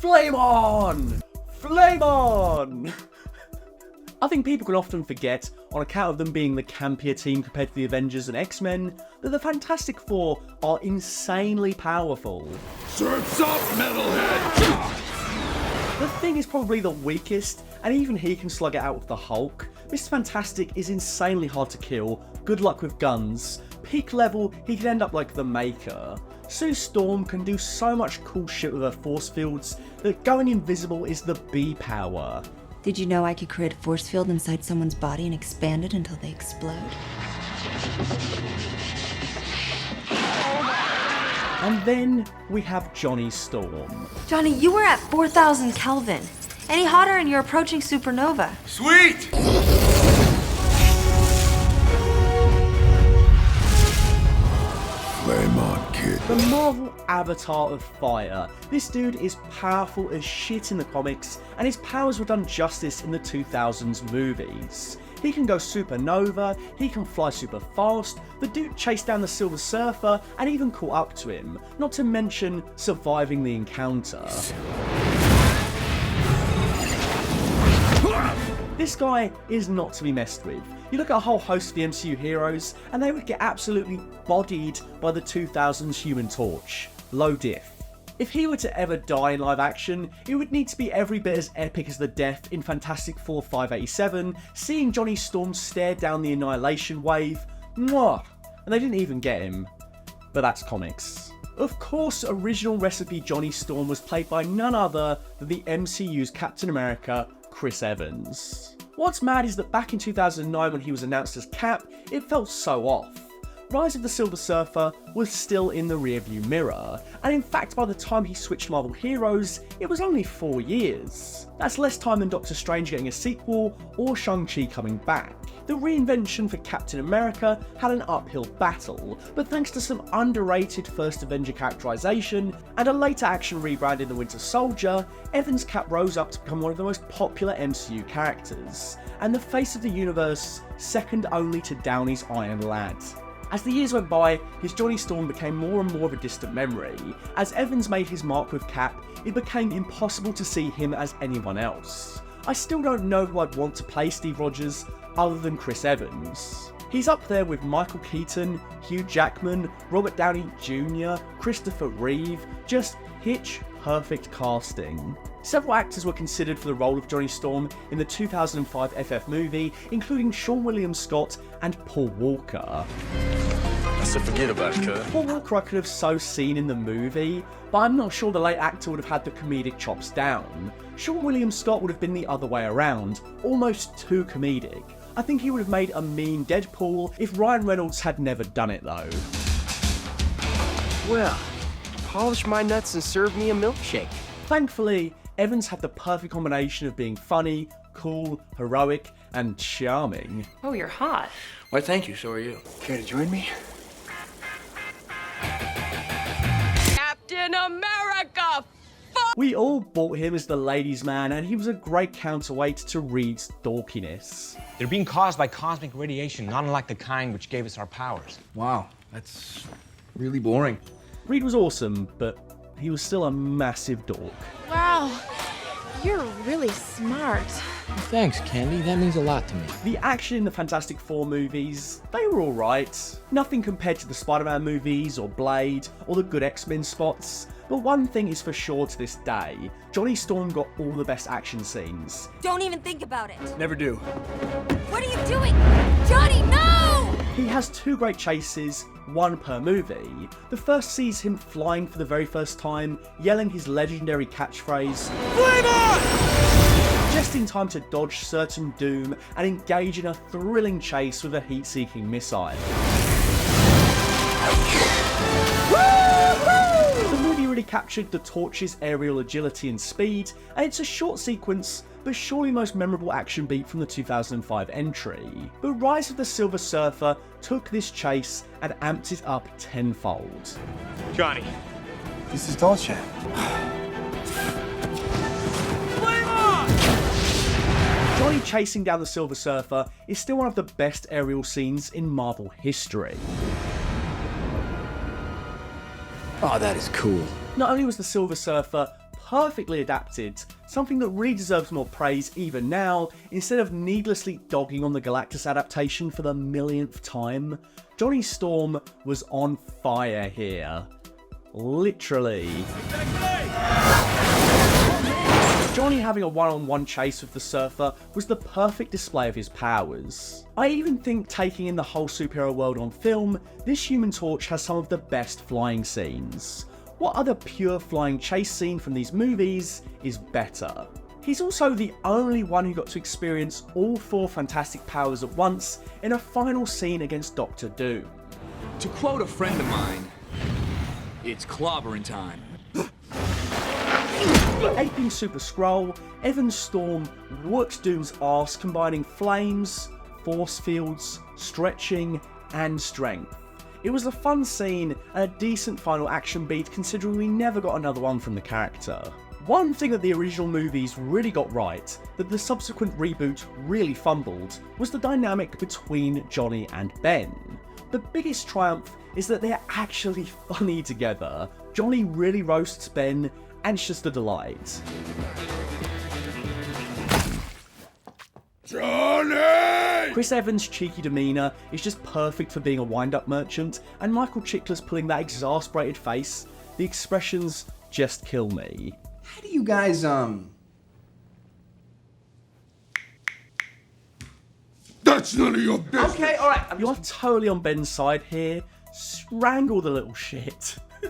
Flame on! Flame on! I think people can often forget, on account of them being the campier team compared to the Avengers and X-Men, that the Fantastic Four are insanely powerful. Surf's up, metalhead! The Thing is probably the weakest, and even he can slug it out with the Hulk. Mr. Fantastic is insanely hard to kill, good luck with guns. Peak level, he can end up like the Maker. Sue Storm can do so much cool shit with her force fields that going invisible is the B power. Did you know I could create a force field inside someone's body and expand it until they explode? And then we have Johnny Storm. Johnny, you were at 4,000 Kelvin. Any hotter and you're approaching supernova. Sweet! Flame on, kid. The Marvel avatar of fire. This dude is powerful as shit in the comics, and his powers were done justice in the 2000s movies. He can go supernova, he can fly super fast, the dude chased down the Silver Surfer and even caught up to him, not to mention surviving the encounter. This guy is not to be messed with. You look at a whole host of the MCU heroes, and they would get absolutely bodied by the 2000s Human Torch. Low diff. If he were to ever die in live action, it would need to be every bit as epic as the death in Fantastic Four 587, seeing Johnny Storm stare down the Annihilation Wave. Mwah! And they didn't even get him. But that's comics. Of course, original recipe Johnny Storm was played by none other than the MCU's Captain America, Chris Evans. What's mad is that back in 2009 when he was announced as Cap, it felt so off. Rise of the Silver Surfer was still in the rearview mirror, and in fact by the time he switched Marvel Heroes, it was only 4 years. That's less time than Doctor Strange getting a sequel or Shang-Chi coming back. The reinvention for Captain America had an uphill battle, but thanks to some underrated First Avenger characterization and a later action rebrand in The Winter Soldier, Evans' Cap rose up to become one of the most popular MCU characters, and the face of the universe second only to Downey's Iron Lad. As the years went by, his Johnny Storm became more and more of a distant memory. As Evans made his mark with Cap, it became impossible to see him as anyone else. I still don't know who I'd want to play Steve Rogers other than Chris Evans. He's up there with Michael Keaton, Hugh Jackman, Robert Downey Jr., Christopher Reeve, just pitch perfect casting. Several actors were considered for the role of Johnny Storm in the 2005 FF movie, including Sean William Scott and Paul Walker. I said forget about it, cuz. Paul Walker I could have so seen in the movie, but I'm not sure the late actor would have had the comedic chops down. Sean William Scott would have been the other way around, almost too comedic. I think he would have made a mean Deadpool if Ryan Reynolds had never done it though. Well, polish my nuts and serve me a milkshake. Thankfully, Evans had the perfect combination of being funny, cool, heroic, and charming. Oh, you're hot. Why, thank you, so are you. Care to join me? Captain America! We all bought him as the ladies' man, and he was a great counterweight to Reed's dorkiness. They're being caused by cosmic radiation, not unlike the kind which gave us our powers. Wow, that's really boring. Reed was awesome, but he was still a massive dork. Wow, you're really smart. Thanks, Candy. That means a lot to me. The action in the Fantastic Four movies, they were alright. Nothing compared to the Spider-Man movies, or Blade, or the good X-Men spots. But one thing is for sure to this day, Johnny Storm got all the best action scenes. Don't even think about it. Never do. What are you doing? Johnny, no! He has 2 great chases, 1 per movie. The first sees him flying for the very first time, yelling his legendary catchphrase, "Flame on!" just in time to dodge certain doom and engage in a thrilling chase with a heat-seeking missile. The movie really captured the Torch's aerial agility and speed, and it's a short sequence, but surely the most memorable action beat from the 2005 entry. But Rise of the Silver Surfer took this chase and amped it up tenfold. Johnny. This is Dolce. Johnny chasing down the Silver Surfer is still one of the best aerial scenes in Marvel history. Oh, that is cool. Not only was the Silver Surfer perfectly adapted, something that really deserves more praise even now, instead of needlessly dogging on the Galactus adaptation for the millionth time. Johnny Storm was on fire here. Literally. Johnny having a one-on-one chase with the Surfer was the perfect display of his powers. I even think, taking in the whole superhero world on film, this Human Torch has some of the best flying scenes. What other pure flying chase scene from these movies is better? He's also the only one who got to experience all 4 fantastic powers at once in a final scene against Doctor Doom. To quote a friend of mine, it's clobbering time. Aping Super Skrull, Evan Storm works Doom's arse, combining flames, force fields, stretching, and strength. It was a fun scene and a decent final action beat, considering we never got another one from the character. One thing that the original movies really got right, that the subsequent reboot really fumbled, was the dynamic between Johnny and Ben. The biggest triumph is that they're actually funny together. Johnny really roasts Ben, and it's just a delight. Johnny! Chris Evans' cheeky demeanour is just perfect for being a wind-up merchant, and Michael Chiklis pulling that exasperated face, the expressions just kill me. How do you guys, That's none of your business! Okay, alright. You are totally on Ben's side here. Strangle the little shit. I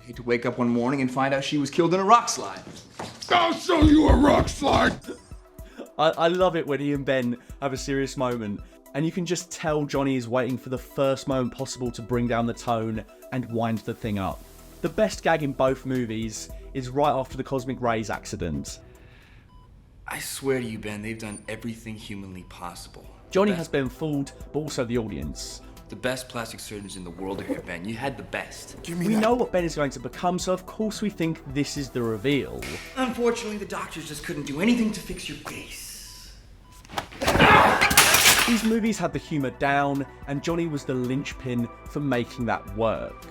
hate to wake up one morning and find out she was killed in a rock slide. I'll show you a rock slide! I love it when he and Ben have a serious moment, and you can just tell Johnny is waiting for the first moment possible to bring down the tone and wind the thing up. The best gag in both movies is right after the cosmic rays accident. I swear to you, Ben, they've done everything humanly possible. Johnny has been fooled, but also the audience. The best plastic surgeons in the world are here, Ben. You had the best. We know what Ben is going to become, so of course we think this is the reveal. Unfortunately, the doctors just couldn't do anything to fix your face. These movies had the humour down, and Johnny was the linchpin for making that work.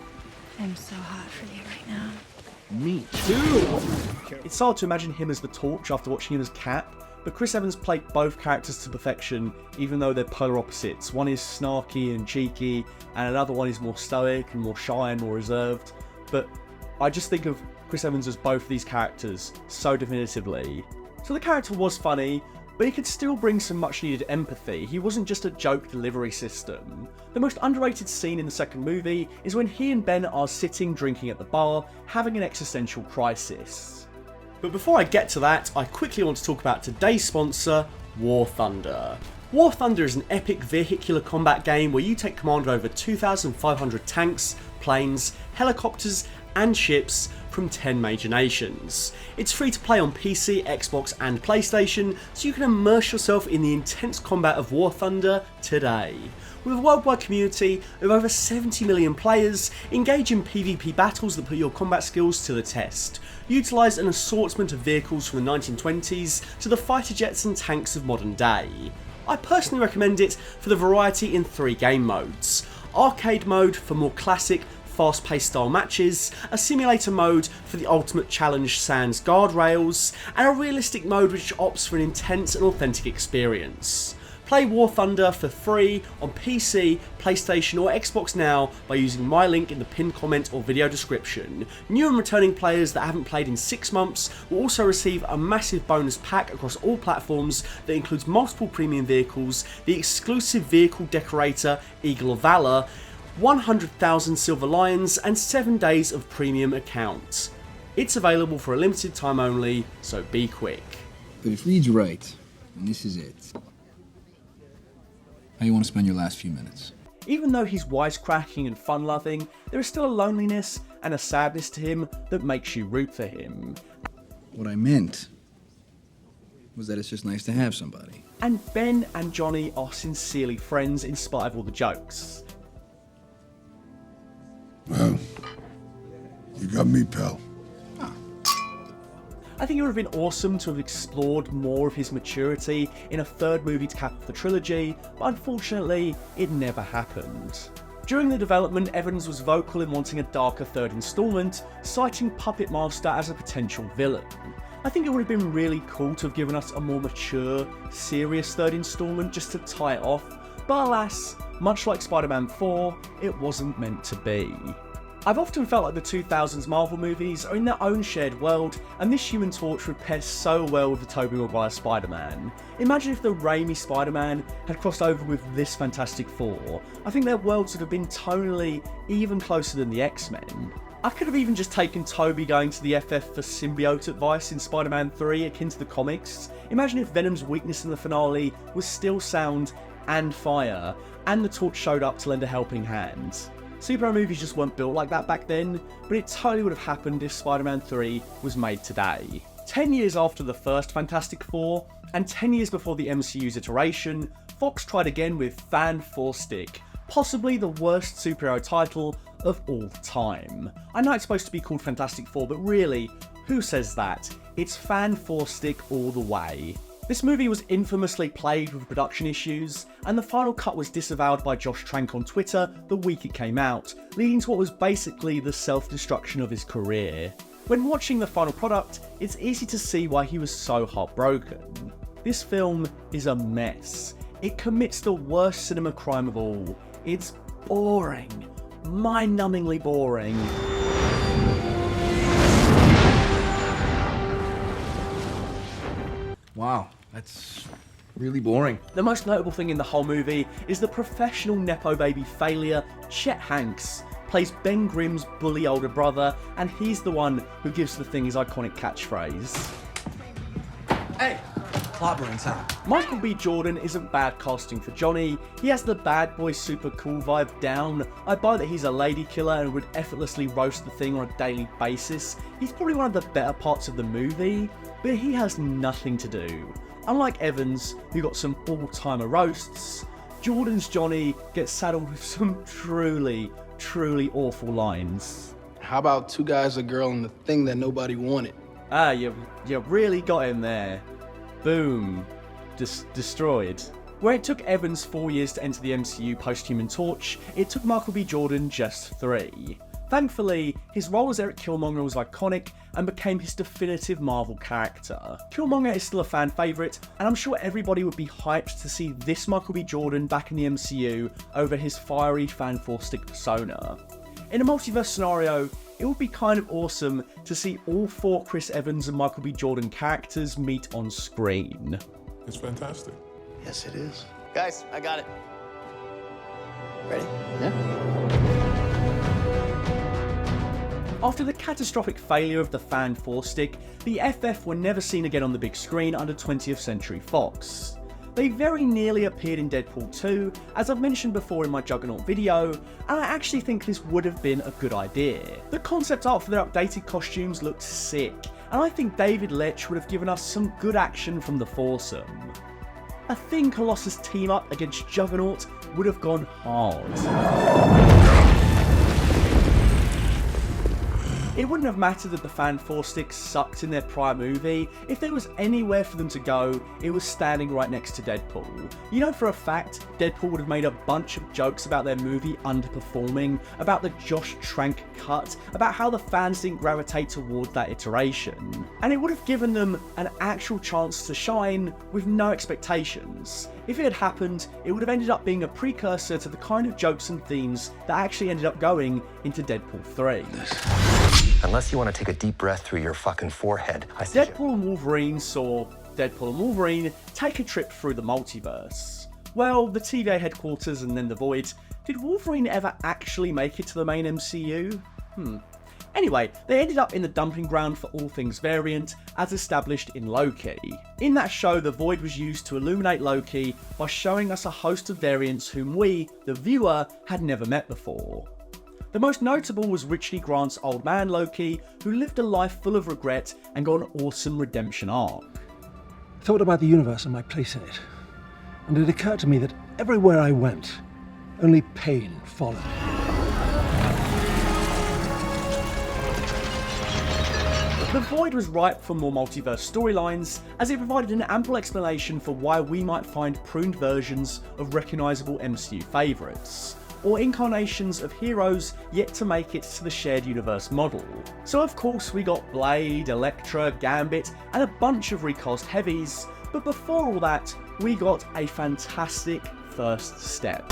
I'm so hot for you right now. Me too! It's hard to imagine him as the Torch after watching him as Cap, but Chris Evans played both characters to perfection, even though they're polar opposites. One is snarky and cheeky, and another one is more stoic and more shy and more reserved. But I just think of Chris Evans as both of these characters so definitively. So the character was funny, but he could still bring some much needed empathy. He wasn't just a joke delivery system. The most underrated scene in the second movie is when he and Ben are sitting drinking at the bar, having an existential crisis. But before I get to that, I quickly want to talk about today's sponsor, War Thunder. War Thunder is an epic vehicular combat game where you take command of over 2,500 tanks, planes, helicopters, and ships from 10 major nations. It's free to play on PC, Xbox, and PlayStation, so you can immerse yourself in the intense combat of War Thunder today. With a worldwide community of over 70 million players, engage in PvP battles that put your combat skills to the test. Utilise an assortment of vehicles from the 1920s to the fighter jets and tanks of modern day. I personally recommend it for the variety in 3 game modes. Arcade mode for more classic, fast-paced style matches, a simulator mode for the ultimate challenge sans guardrails, and a realistic mode which opts for an intense and authentic experience. Play War Thunder for free on PC, PlayStation or Xbox now by using my link in the pinned comment or video description. New and returning players that haven't played in 6 months will also receive a massive bonus pack across all platforms that includes multiple premium vehicles, the exclusive vehicle decorator Eagle of Valor, 100,000 Silver Lions and 7 days of premium accounts. It's available for a limited time only, so be quick. But if reads right, and this is it, how you want to spend your last few minutes? Even though he's wisecracking and fun-loving, there is still a loneliness and a sadness to him that makes you root for him. What I meant was that it's just nice to have somebody. And Ben and Johnny are sincerely friends in spite of all the jokes. Well, you got me, pal. I think it would have been awesome to have explored more of his maturity in a 3rd movie to cap off the trilogy, but unfortunately, it never happened. During the development, Evans was vocal in wanting a darker third installment, citing Puppet Master as a potential villain. I think it would have been really cool to have given us a more mature, serious third installment just to tie it off, but alas, much like Spider-Man 4, it wasn't meant to be. I've often felt like the 2000s Marvel movies are in their own shared world, and this Human Torch would pair so well with the Tobey Maguire Spider-Man. Imagine if the Raimi Spider-Man had crossed over with this Fantastic Four. I think their worlds would have been tonally even closer than the X-Men. I could have even just taken Tobey going to the FF for symbiote advice in Spider-Man 3 akin to the comics. Imagine if Venom's weakness in the finale was still sound and fire, and the Torch showed up to lend a helping hand. Superhero movies just weren't built like that back then, but it totally would have happened if Spider-Man 3 was made today. 10 years after the first Fantastic Four, and 10 years before the MCU's iteration, Fox tried again with Fan 4 Stick, possibly the worst superhero title of all time. I know it's supposed to be called Fantastic Four, but really, who says that? It's Fan 4 Stick all the way. This movie was infamously plagued with production issues, and the final cut was disavowed by Josh Trank on Twitter the week it came out, leading to what was basically the self-destruction of his career. When watching the final product, it's easy to see why he was so heartbroken. This film is a mess. It commits the worst cinema crime of all. It's boring. Mind-numbingly boring. Wow, that's really boring. The most notable thing in the whole movie is the professional Nepo baby failure, Chet Hanks, plays Ben Grimm's bully older brother, and he's the one who gives the thing his iconic catchphrase. Hey, Clobber inside. Michael B. Jordan isn't bad casting for Johnny. He has the bad boy super cool vibe down. I buy that he's a lady killer and would effortlessly roast the thing on a daily basis. He's probably one of the better parts of the movie, but he has nothing to do. Unlike Evans, who got some all-timer roasts, Jordan's Johnny gets saddled with some truly awful lines. How about two guys, a girl, and the thing that nobody wanted? Ah, you really got him there. Boom. Destroyed. Where it took Evans 4 years to enter the MCU post-Human Torch, it took Michael B. Jordan just 3. Thankfully, his role as Eric Killmonger was iconic and became his definitive Marvel character. Killmonger is still a fan favourite, and I'm sure everybody would be hyped to see this Michael B. Jordan back in the MCU over his fiery Fan 4 Stick persona. In a multiverse scenario, it would be kind of awesome to see all 4 Chris Evans and Michael B. Jordan characters meet on screen. It's fantastic. Yes, it is. Guys, I got it. Ready? Yeah. After the catastrophic failure of the Fan 4 Stick, the FF were never seen again on the big screen under 20th Century Fox. They very nearly appeared in Deadpool 2, as I've mentioned before in my Juggernaut video, and I actually think this would have been a good idea. The concept art for their updated costumes looked sick, and I think David Leitch would have given us some good action from the foursome. A Thing Colossus team up against Juggernaut would have gone hard. It wouldn't have mattered that the Fan 4 Stick sucked in their prior movie. If there was anywhere for them to go, it was standing right next to Deadpool. You know for a fact, Deadpool would have made a bunch of jokes about their movie underperforming, about the Josh Trank cut, about how the fans didn't gravitate towards that iteration. And it would have given them an actual chance to shine with no expectations. If it had happened, it would have ended up being a precursor to the kind of jokes and themes that actually ended up going into Deadpool 3. Unless you want to take a deep breath through your fucking forehead, I Deadpool and Wolverine saw Deadpool and Wolverine take a trip through the multiverse. Well, the TVA headquarters and then the Void. Did Wolverine ever actually make it to the main MCU? Anyway, they ended up in the dumping ground for all things Variant, as established in Loki. In that show, the Void was used to illuminate Loki by showing us a host of variants whom we, the viewer, had never met before. The most notable was Richie Grant's old man Loki, who lived a life full of regret and got an awesome redemption arc. I thought about the universe and my place in it, and it occurred to me that everywhere I went, only pain followed. The Void was ripe for more multiverse storylines, as it provided an ample explanation for why we might find pruned versions of recognisable MCU favourites. or incarnations of heroes yet to make it to the shared universe model. So of course we got Blade, Elektra, Gambit, and a bunch of recast heavies, but before all that, we got a fantastic first step.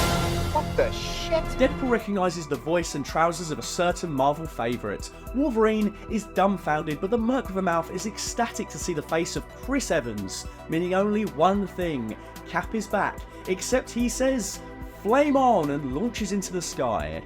What the shit? Deadpool recognises the voice and trousers of a certain Marvel favourite. Wolverine is dumbfounded, but the Merc with a Mouth is ecstatic to see the face of Chris Evans, meaning only one thing: Cap is back, except he says, "Flame on," and launches into the sky.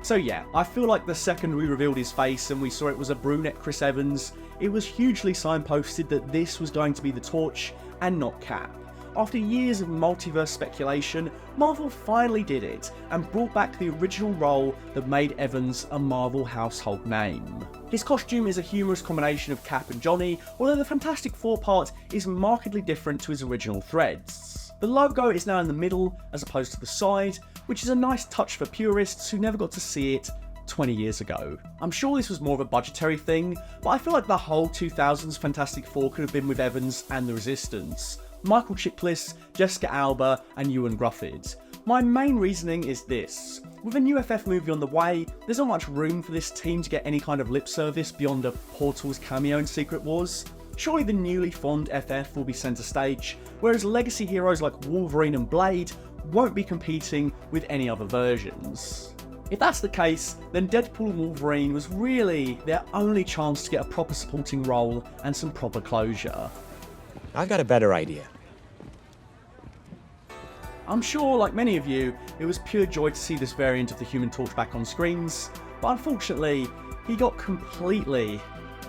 So yeah, I feel like the second we revealed his face and we saw it was a brunette Chris Evans, it was hugely signposted that this was going to be the Torch and not Cap. After years of multiverse speculation, Marvel finally did it and brought back the original role that made Evans a Marvel household name. His costume is a humorous combination of Cap and Johnny, although the Fantastic Four part is markedly different to his original threads. The logo is now in the middle as opposed to the side, which is a nice touch for purists who never got to see it 20 years ago. I'm sure this was more of a budgetary thing, but I feel like the whole 2000s Fantastic Four could have been with Evans and the Resistance. Michael Chiklis, Jessica Alba, and Ewan Grufford. My main reasoning is this: with a new FF movie on the way, there's not much room for this team to get any kind of lip service beyond a Portals cameo in Secret Wars. Surely the newly formed FF will be centre stage, whereas legacy heroes like Wolverine and Blade won't be competing with any other versions. If that's the case, then Deadpool and Wolverine was really their only chance to get a proper supporting role and some proper closure. I've got a better idea. I'm sure, like many of you, it was pure joy to see this variant of the Human Torch back on screens, but unfortunately, he got completely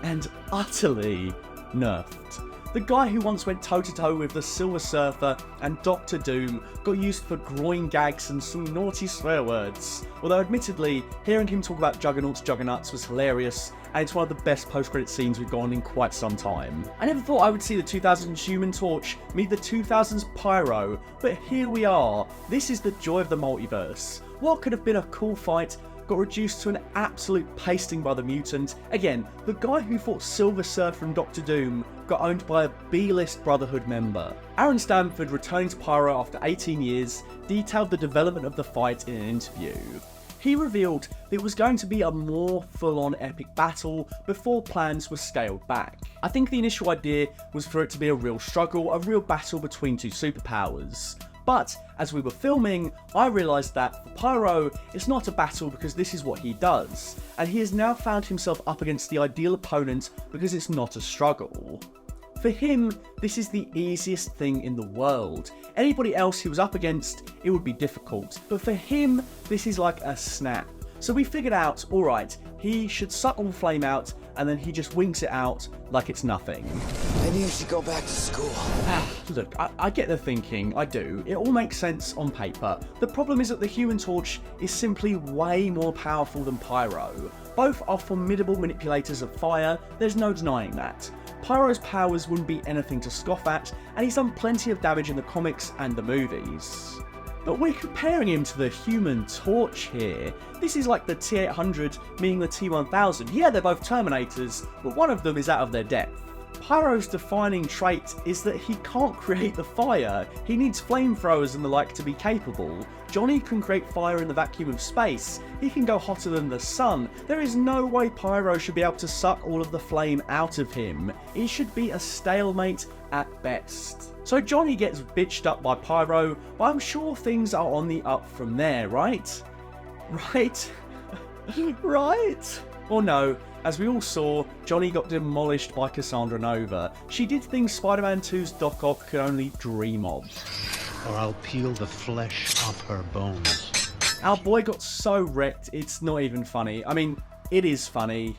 and utterly nerfed. The guy who once went toe-to-toe with the Silver Surfer and Doctor Doom got used for groin gags and some naughty swear words. Although admittedly, hearing him talk about Juggernaut's Juggernauts was hilarious, and it's one of the best post-credit scenes we've gotten in quite some time. I never thought I would see the 2000s Human Torch meet the 2000s Pyro, but here we are. This is the joy of the multiverse. What could have been a cool fight got reduced to an absolute pasting by the mutant. Again, the guy who fought Silver Surfer and Doctor Doom got owned by a B-list Brotherhood member. Aaron Stanford, returning to Pyro after 18 years, detailed the development of the fight in an interview. He revealed that it was going to be a more full-on epic battle before plans were scaled back. I think the initial idea was for it to be a real struggle, a real battle between two superpowers. But as we were filming, I realised that for Pyro, it's not a battle because this is what he does, and he has now found himself up against the ideal opponent because it's not a struggle. For him, this is the easiest thing in the world. Anybody else he was up against, it would be difficult, but for him, this is like a snap. So we figured out, alright, he should suck all the flame out, and then he just winks it out like it's nothing. Maybe you should go back to school. Look, I get the thinking, I do. It all makes sense on paper. The problem is that the Human Torch is simply way more powerful than Pyro. Both are formidable manipulators of fire, there's no denying that. Pyro's powers wouldn't be anything to scoff at, and he's done plenty of damage in the comics and the movies. But we're comparing him to the Human Torch here. This is like the T-800 meeting the T-1000. Yeah, they're both Terminators, but one of them is out of their depth. Pyro's defining trait is that he can't create the fire. He needs flamethrowers and the like to be capable. Johnny can create fire in the vacuum of space. He can go hotter than the sun. There is no way Pyro should be able to suck all of the flame out of him. It should be a stalemate at best. So Johnny gets bitched up by Pyro, but I'm sure things are on the up from there, right? Right? Right? Or no, as we all saw, Johnny got demolished by Cassandra Nova. She did things Spider-Man 2's Doc Ock could only dream of. Or I'll peel the flesh off her bones. Our boy got so wrecked, it's not even funny. I mean, it is funny.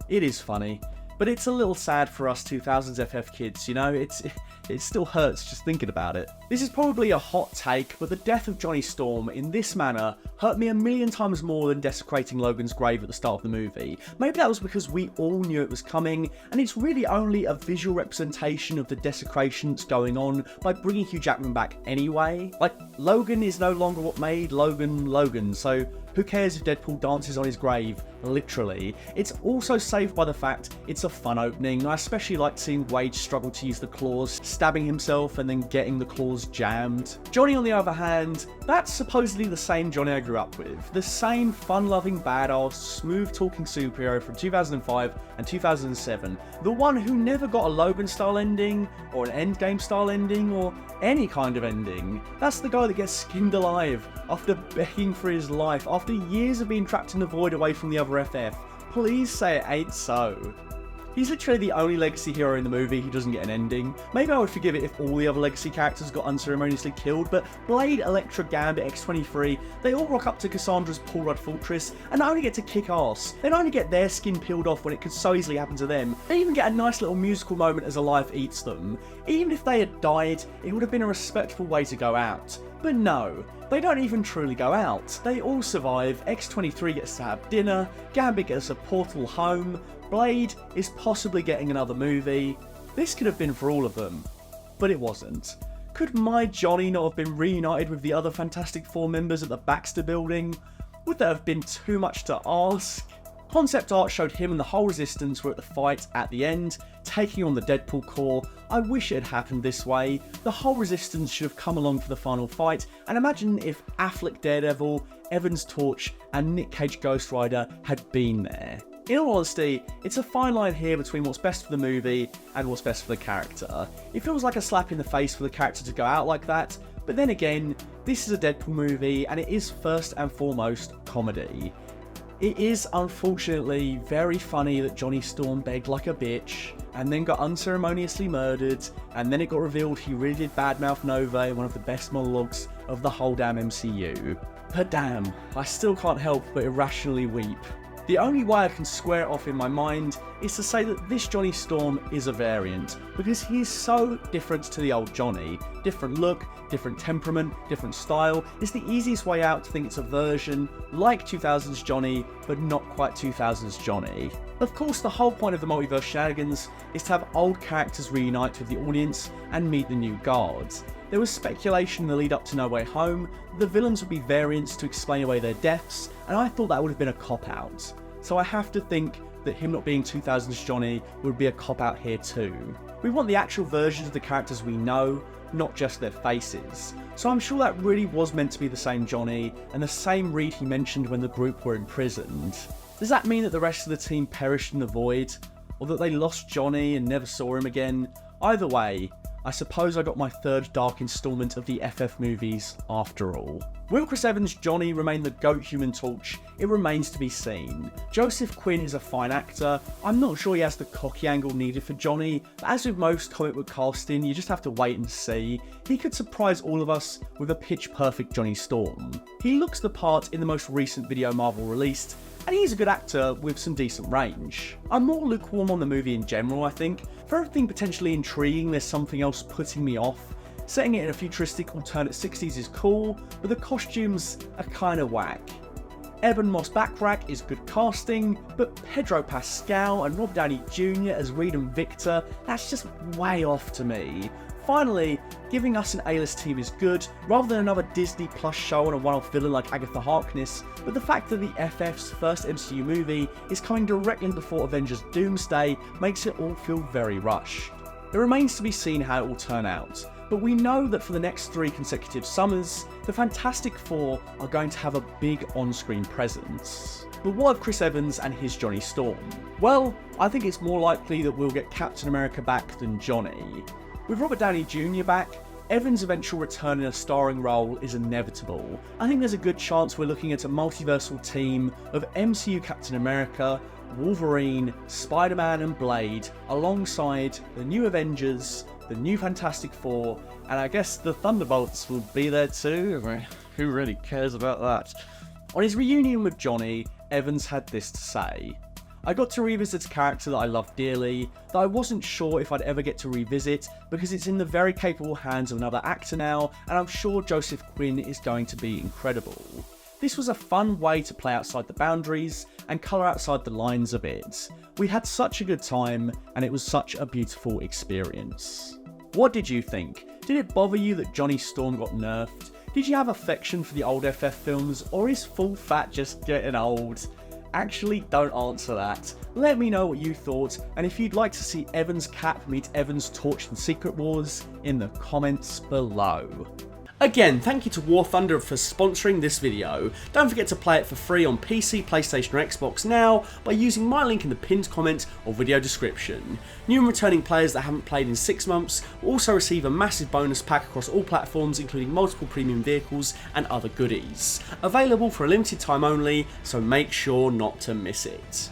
It is funny. But it's a little sad for us 2000s FF kids, you know? It still hurts just thinking about it. This is probably a hot take, but the death of Johnny Storm in this manner hurt me 1,000,000 times more than desecrating Logan's grave at the start of the movie. Maybe that was because we all knew it was coming, and it's really only a visual representation of the desecration that's going on by bringing Hugh Jackman back anyway. Like, Logan is no longer what made Logan Logan, so Who cares if Deadpool dances on his grave? Literally. It's also saved by the fact it's a fun opening. I especially like seeing Wade struggle to use the claws, stabbing himself and then getting the claws jammed. Johnny, on the other hand, that's supposedly the same Johnny I grew up with. The same fun-loving, badass, smooth-talking superhero from 2005 and 2007. The one who never got a Logan-style ending, or an Endgame-style ending, or any kind of ending. That's the guy that gets skinned alive after begging for his life, after years of being trapped in the void away from the other FF. Please say it ain't so. He's literally the only legacy hero in the movie who doesn't get an ending. Maybe I would forgive it if all the other legacy characters got unceremoniously killed, but Blade, Elektra, Gambit, X-23, they all rock up to Cassandra's Paul Rudd fortress and not only get to kick ass, they not only get their skin peeled off when it could so easily happen to them, they even get a nice little musical moment as a life eats them. Even if they had died, it would have been a respectful way to go out. But no, they don't even truly go out. They all survive, X-23 gets to have dinner, Gambit gets a portal home, Blade is possibly getting another movie. This could have been for all of them, but it wasn't. Could my Johnny not have been reunited with the other Fantastic Four members at the Baxter Building? Would that have been too much to ask? Concept art showed him and the whole Resistance were at the fight at the end, taking on the Deadpool Corps. I wish it had happened this way. The whole Resistance should have come along for the final fight, and imagine if Affleck Daredevil, Evans Torch, and Nick Cage Ghost Rider had been there. In all honesty, it's a fine line here between what's best for the movie and what's best for the character. It feels like a slap in the face for the character to go out like that, but then again, this is a Deadpool movie and it is first and foremost comedy. It is unfortunately very funny that Johnny Storm begged like a bitch, and then got unceremoniously murdered, and then it got revealed he really did badmouth Nova in one of the best monologues of the whole damn MCU. But damn, I still can't help but irrationally weep. The only way I can square it off in my mind is to say that this Johnny Storm is a variant, because he is so different to the old Johnny. Different look, different temperament, different style. It's the easiest way out to think it's a version like 2000s Johnny, but not quite 2000s Johnny. Of course, the whole point of the multiverse shenanigans is to have old characters reunite with the audience and meet the new guards. There was speculation in the lead up to No Way Home that the villains would be variants to explain away their deaths, and I thought that would have been a cop-out. So I have to think that him not being 2000s Johnny would be a cop-out here too. We want the actual versions of the characters we know, not just their faces. So I'm sure that really was meant to be the same Johnny, and the same Reed he mentioned when the group were imprisoned. Does that mean that the rest of the team perished in the void? Or that they lost Johnny and never saw him again? Either way, I suppose I got my third dark installment of the FF movies after all. Will Chris Evans' Johnny remain the GOAT Human Torch? It remains to be seen. Joseph Quinn is a fine actor. I'm not sure he has the cocky angle needed for Johnny, but as with most comic book casting, you just have to wait and see. He could surprise all of us with a pitch-perfect Johnny Storm. He looks the part in the most recent video Marvel released, and he's a good actor with some decent range. I'm more lukewarm on the movie in general, I think. For everything potentially intriguing, there's something else putting me off. Setting it in a futuristic alternate 60s is cool, but the costumes are kinda whack. Ebon Moss-Backrack is good casting, but Pedro Pascal and Rob Downey Jr. as Reed and Victor, that's just way off to me. Finally, giving us an A-list team is good, rather than another Disney Plus show on a one-off villain like Agatha Harkness, but the fact that the FF's first MCU movie is coming directly before Avengers Doomsday makes it all feel very rushed. It remains to be seen how it will turn out, but we know that for the next 3 consecutive summers, the Fantastic Four are going to have a big on-screen presence. But what of Chris Evans and his Johnny Storm? Well, I think it's more likely that we'll get Captain America back than Johnny. With Robert Downey Jr. back, Evans' eventual return in a starring role is inevitable. I think there's a good chance we're looking at a multiversal team of MCU Captain America, Wolverine, Spider-Man and Blade, alongside the new Avengers, the new Fantastic Four, and I guess the Thunderbolts will be there too. Who really cares about that? On his reunion with Johnny, Evans had this to say: I got to revisit a character that I love dearly, that I wasn't sure if I'd ever get to revisit because it's in the very capable hands of another actor now, and I'm sure Joseph Quinn is going to be incredible. This was a fun way to play outside the boundaries and colour outside the lines a bit. We had such a good time, and it was such a beautiful experience. What did you think? Did it bother you that Johnny Storm got nerfed? Did you have affection for the old FF films, or is Full Fat just getting old? Actually, don't answer that. Let me know what you thought, and if you'd like to see Evan's Cap meet Evan's Torch in Secret Wars, in the comments below. Again, thank you to War Thunder for sponsoring this video. Don't forget to play it for free on PC, PlayStation or Xbox now by using my link in the pinned comment or video description. New and returning players that haven't played in 6 months will also receive a massive bonus pack across all platforms, including multiple premium vehicles and other goodies. Available for a limited time only, so make sure not to miss it.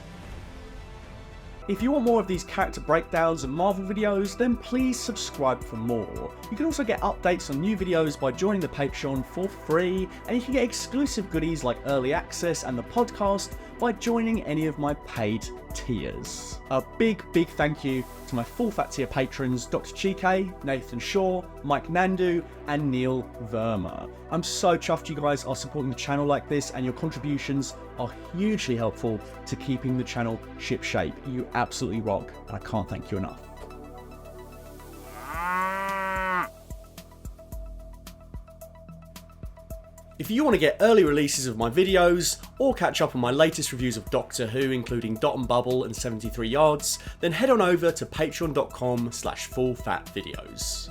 If you want more of these character breakdowns and Marvel videos, then please subscribe for more. You can also get updates on new videos by joining the Patreon for free, and you can get exclusive goodies like early access and the podcast by joining any of my paid tiers. A big thank you to my Full Fat tier patrons Dr. Chike, Nathan Shaw, Mike Nandu and Neil Verma. I'm so chuffed you guys are supporting the channel like this, and your contributions are hugely helpful to keeping the channel shipshape. You absolutely rock, and I can't thank you enough. If you want to get early releases of my videos, or catch up on my latest reviews of Doctor Who, including Dot and Bubble and 73 Yards, then head on over to patreon.com/fullfatvideos.